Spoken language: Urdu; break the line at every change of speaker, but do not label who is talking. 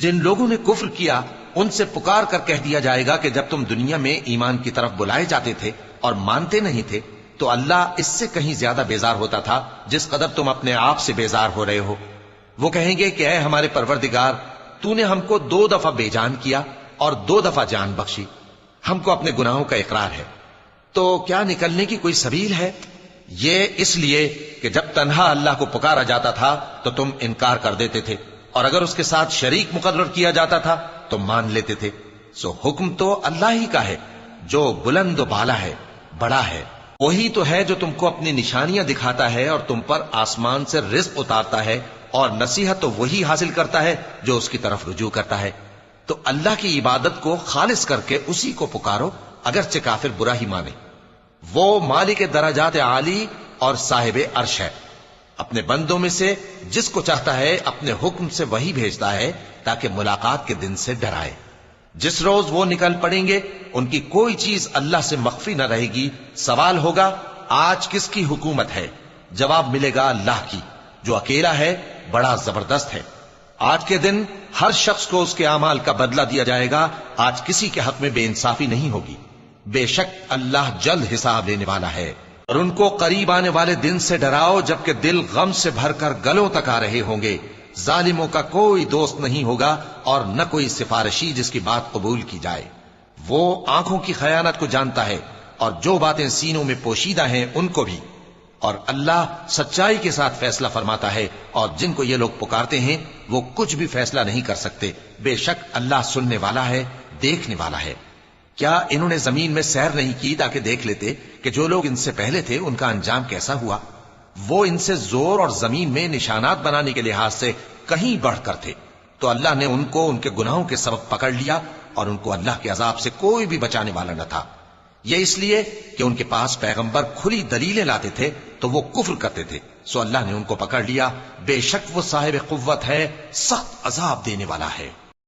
جن لوگوں نے کفر کیا ان سے پکار کر کہہ دیا جائے گا کہ جب تم دنیا میں ایمان کی طرف بلائے جاتے تھے اور مانتے نہیں تھے تو اللہ اس سے کہیں زیادہ بیزار ہوتا تھا جس قدر تم اپنے آپ سے بیزار ہو رہے ہو۔ وہ کہیں گے کہ اے ہمارے پروردگار، تو نے ہم کو 2 دفعہ بے جان کیا اور 2 دفعہ جان بخشی، ہم کو اپنے گناہوں کا اقرار ہے، تو کیا نکلنے کی کوئی سبیل ہے؟ یہ اس لیے کہ جب تنہا اللہ کو پکارا جاتا تھا تو تم انکار کر دیتے تھے، اور اگر اس کے ساتھ شریک مقرر کیا جاتا تھا تو مان لیتے تھے۔ سو حکم تو اللہ ہی کا ہے جو بلند و بالا ہے، بڑا ہے۔ وہی تو ہے جو تم کو اپنی نشانیاں دکھاتا ہے اور تم پر آسمان سے رزق اتارتا ہے، اور نصیحت تو وہی حاصل کرتا ہے جو اس کی طرف رجوع کرتا ہے۔ تو اللہ کی عبادت کو خالص کر کے اسی کو پکارو، اگرچہ کافر برا ہی مانے۔ وہ مالک درجات عالی اور صاحب عرش ہے، اپنے بندوں میں سے جس کو چاہتا ہے اپنے حکم سے وہی بھیجتا ہے تاکہ ملاقات کے دن سے ڈرائے۔ جس روز وہ نکل پڑیں گے ان کی کوئی چیز اللہ سے مخفی نہ رہے گی۔ سوال ہوگا آج کس کی حکومت ہے؟ جواب ملے گا اللہ کی، جو اکیلا ہے، بڑا زبردست ہے۔ آج کے دن ہر شخص کو اس کے اعمال کا بدلہ دیا جائے گا۔ آج کسی کے حق میں بے انصافی نہیں ہوگی۔ بے شک اللہ جلد حساب لینے والا ہے۔ اور ان کو قریب آنے والے دن سے ڈراؤ جبکہ دل غم سے بھر کر گلوں تک آ رہے ہوں گے۔ ظالموں کا کوئی دوست نہیں ہوگا اور نہ کوئی سفارشی جس کی بات قبول کی جائے۔ وہ آنکھوں کی خیانت کو جانتا ہے اور جو باتیں سینوں میں پوشیدہ ہیں ان کو بھی۔ اور اللہ سچائی کے ساتھ فیصلہ فرماتا ہے، اور جن کو یہ لوگ پکارتے ہیں وہ کچھ بھی فیصلہ نہیں کر سکتے۔ بے شک اللہ سننے والا ہے، دیکھنے والا ہے۔ کیا انہوں نے زمین میں سیر نہیں کی تاکہ دیکھ لیتے کہ جو لوگ ان سے پہلے تھے ان کا انجام کیسا ہوا؟ وہ ان سے زور اور زمین میں نشانات بنانے کے لحاظ سے کہیں بڑھ کر تھے، تو اللہ نے ان کو ان کے گناہوں کے سبب پکڑ لیا اور ان کو اللہ کے عذاب سے کوئی بھی بچانے والا نہ تھا۔ یہ اس لیے کہ ان کے پاس پیغمبر کھلی دلیلیں لاتے تھے تو وہ کفر کرتے تھے، سو اللہ نے ان کو پکڑ لیا۔ بے شک وہ صاحب قوت ہے، سخت عذاب دینے والا ہے۔